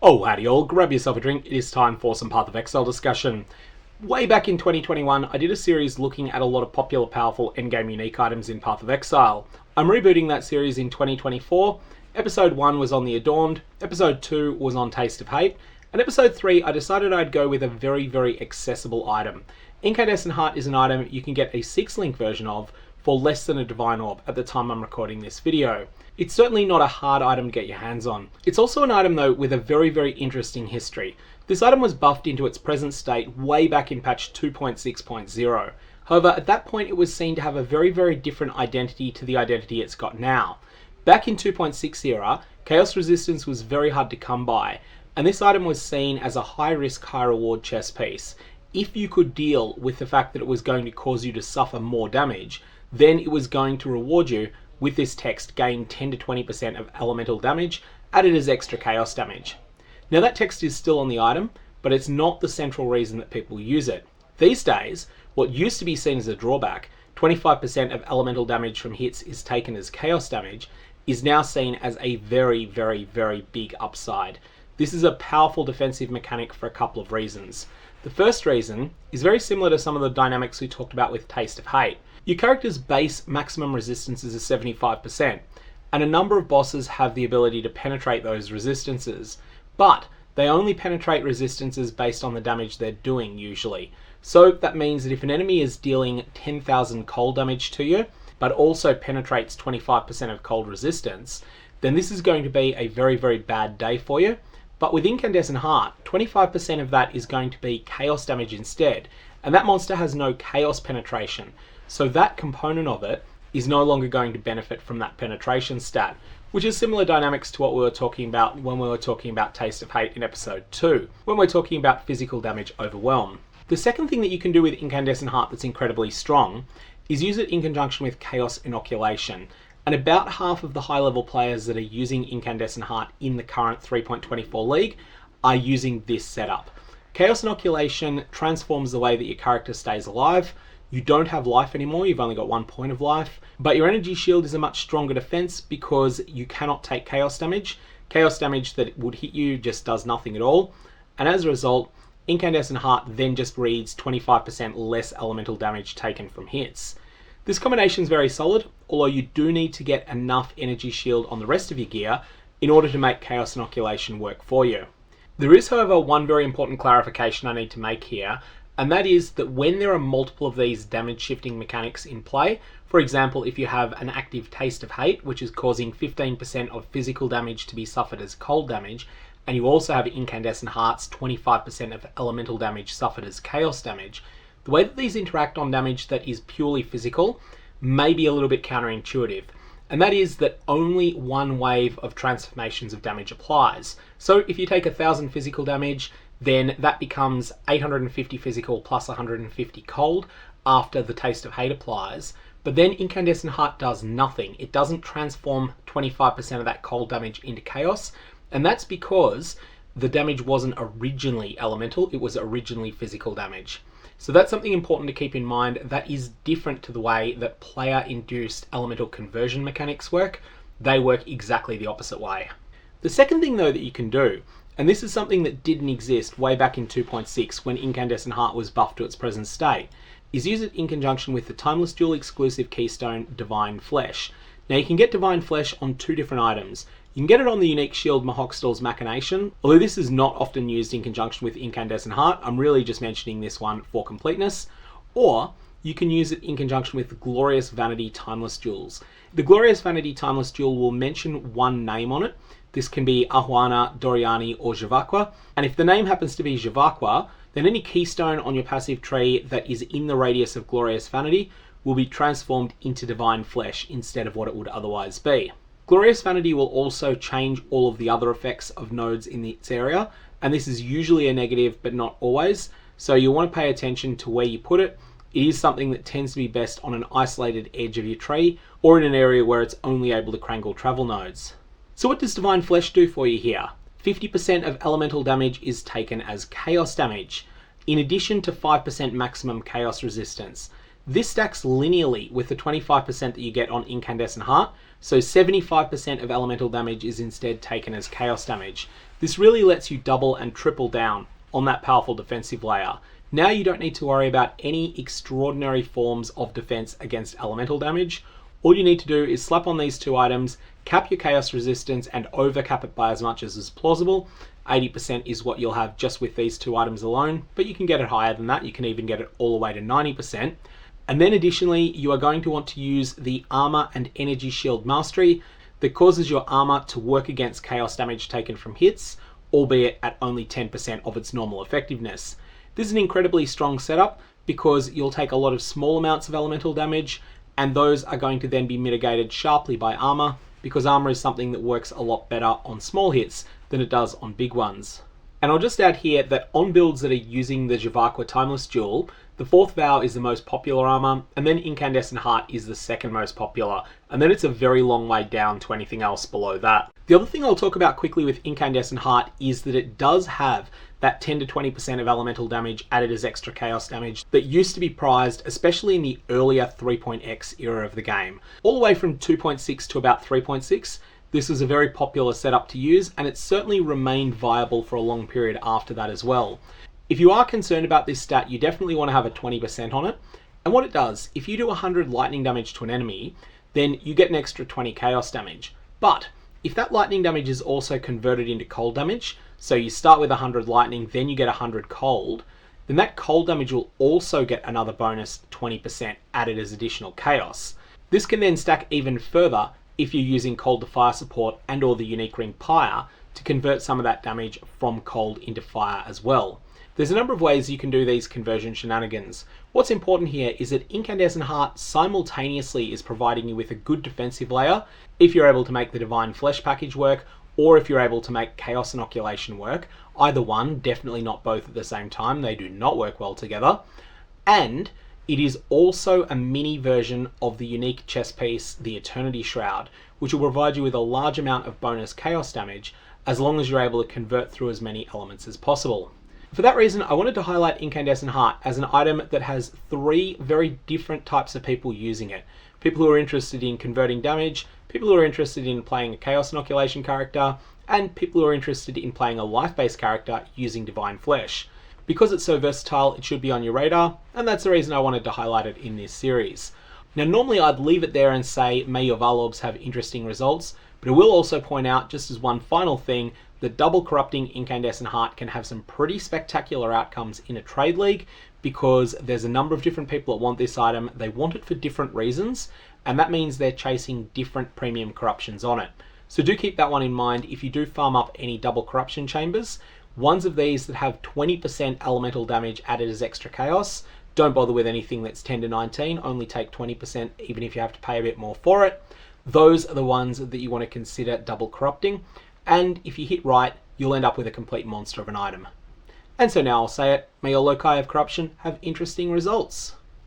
Oh, howdy all, grab yourself a drink, it is time for some PathOfExile discussion. Way back in 2021, I did a series looking at a lot of popular, powerful endgame unique items in PathOfExile. I'm rebooting that series in 2024. Episode 1 was on the Adorned, Episode 2 was on Taste of Hate, and Episode 3 I decided I'd go with a very accessible item. Incandescent Heart is an item you can get a 6-link version of for less than a Divine Orb at the time I'm recording this video. It's certainly not a hard item to get your hands on. It's also an item though with a very interesting history. This item was buffed into its present state way back in patch 2.6.0. However, at that point it was seen to have a very different identity to the identity it's got now. Back in 2.6 era, Chaos Resistance was very hard to come by, and this item was seen as a high risk, high reward chess piece. If you could deal with the fact that it was going to cause you to suffer more damage, then it was going to reward you with this text gain 10 to 20% of elemental damage added as extra chaos damage. Now that text is still on the item, but it's not the central reason that people use it. These days, what used to be seen as a drawback, 25% of elemental damage from hits is taken as chaos damage, is now seen as a very big upside. This is a powerful defensive mechanic for a couple of reasons. The first reason is very similar to some of the dynamics we talked about with Taste of Hate. Your character's base maximum resistance is 75%, and a number of bosses have the ability to penetrate those resistances, but they only penetrate resistances based on the damage they're doing usually. So that means that if an enemy is dealing 10,000 cold damage to you, but also penetrates 25% of cold resistance, then this is going to be a very bad day for you. But with Incandescent Heart, 25% of that is going to be chaos damage instead, and that monster has no chaos penetration. So that component of it is no longer going to benefit from that penetration stat, which is similar dynamics to what we were talking about when we were talking about Taste of Hate in episode 2, when we're talking about physical damage overwhelm. The second thing that you can do with Incandescent Heart that's incredibly strong is use it in conjunction with Chaos Inoculation. And about half of the high level players that are using Incandescent Heart in the current 3.24 league are using this setup. Chaos Inoculation transforms the way that your character stays alive. You don't have life anymore, you've only got 1 point of life, but your energy shield is a much stronger defense because you cannot take chaos damage. Chaos damage that would hit you just does nothing at all, and as a result, Incandescent Heart then just reads 25% less elemental damage taken from hits. This combination is very solid, although you do need to get enough energy shield on the rest of your gear in order to make Chaos Inoculation work for you. There is, however, one very important clarification I need to make here, and that is that when there are multiple of these damage shifting mechanics in play, for example, if you have an active Taste of Hate, which is causing 15% of physical damage to be suffered as cold damage, and you also have Incandescent Heart's 25% of elemental damage suffered as chaos damage, the way that these interact on damage that is purely physical may be a little bit counterintuitive. And that is that only one wave of transformations of damage applies. So if you take 1,000 physical damage, then that becomes 850 physical plus 150 cold after the Taste of Hate applies. But then Incandescent Heart does nothing. It doesn't transform 25% of that cold damage into chaos, and that's because the damage wasn't originally elemental, it was originally physical damage. So that's something important to keep in mind that is different to the way that player-induced elemental conversion mechanics work. They work exactly the opposite way. The second thing though that you can do, and this is something that didn't exist way back in 2.6 when Incandescent Heart was buffed to its present state, is use it in conjunction with the Timeless Duel exclusive keystone Divine Flesh. Now you can get Divine Flesh on 2 different items. You can get it on the unique shield Mahokstall's Machination, although this is not often used in conjunction with Incandescent Heart. I'm really just mentioning this one for completeness. Or you can use it in conjunction with the Glorious Vanity Timeless Duels. The Glorious Vanity Timeless Duel will mention one name on it. This can be Ahuana, Doriani, or Javaqua. And if the name happens to be Javaqua, then any keystone on your passive tree that is in the radius of Glorious Vanity will be transformed into Divine Flesh instead of what it would otherwise be. Glorious Vanity will also change all of the other effects of nodes in its area, and this is usually a negative but not always, so you'll want to pay attention to where you put it. It is something that tends to be best on an isolated edge of your tree, or in an area where it's only able to crangle travel nodes. So what does Divine Flesh do for you here? 50% of elemental damage is taken as chaos damage, in addition to 5% maximum chaos resistance. This stacks linearly with the 25% that you get on Incandescent Heart, so 75% of elemental damage is instead taken as chaos damage. This really lets you double and triple down on that powerful defensive layer. Now you don't need to worry about any extraordinary forms of defense against elemental damage. All you need to do is slap on these 2 items, cap your chaos resistance, and overcap it by as much as is plausible. 80% is what you'll have just with these 2 items alone, but you can get it higher than that. You can even get it all the way to 90%. And then additionally, you are going to want to use the Armor and Energy Shield Mastery that causes your armor to work against chaos damage taken from hits, albeit at only 10% of its normal effectiveness. This is an incredibly strong setup because you'll take a lot of small amounts of elemental damage, and those are going to then be mitigated sharply by armor, because armor is something that works a lot better on small hits than it does on big ones. And I'll just add here that on builds that are using the Jivakwa Timeless Jewel, the 4th Vow is the most popular armor, and then Incandescent Heart is the 2nd most popular, and then it's a very long way down to anything else below that. The other thing I'll talk about quickly with Incandescent Heart is that it does have that 10 to 20% of elemental damage added as extra chaos damage that used to be prized, especially in the earlier 3.x era of the game. All the way from 2.6 to about 3.6, this was a very popular setup to use, and it certainly remained viable for a long period after that as well. If you are concerned about this stat, you definitely want to have a 20% on it. And what it does, if you do 100 lightning damage to an enemy, then you get an extra 20 chaos damage. But if that lightning damage is also converted into cold damage, so you start with 100 lightning, then you get 100 cold, then that cold damage will also get another bonus 20% added as additional chaos. This can then stack even further if you're using cold to fire support and or the unique ring Pyre to convert some of that damage from cold into fire as well. There's a number of ways you can do these conversion shenanigans. What's important here is that Incandescent Heart simultaneously is providing you with a good defensive layer if you're able to make the Divine Flesh package work, or if you're able to make Chaos Inoculation work. Either one, definitely not both at the same time. They do not work well together. And it is also a mini version of the unique chess piece, the Eternity Shroud, which will provide you with a large amount of bonus chaos damage as long as you're able to convert through as many elements as possible. For that reason, I wanted to highlight Incandescent Heart as an item that has 3 very different types of people using it. People who are interested in converting damage, people who are interested in playing a Chaos Inoculation character, and people who are interested in playing a life-based character using Divine Flesh. Because it's so versatile, it should be on your radar, and that's the reason I wanted to highlight it in this series. Now, normally I'd leave it there and say, may your Valorbs have interesting results, but I will also point out, just as one final thing, that double corrupting Incandescent Heart can have some pretty spectacular outcomes in a trade league, because there's a number of different people that want this item. They want it for different reasons, and that means they're chasing different premium corruptions on it. So do keep that one in mind if you do farm up any double corruption chambers. Ones of these that have 20% elemental damage added as extra chaos, don't bother with anything that's 10 to 19, only take 20% even if you have to pay a bit more for it. Those are the ones that you want to consider double corrupting. And if you hit right, you'll end up with a complete monster of an item. And so now I'll say it, may your loci of corruption have interesting results.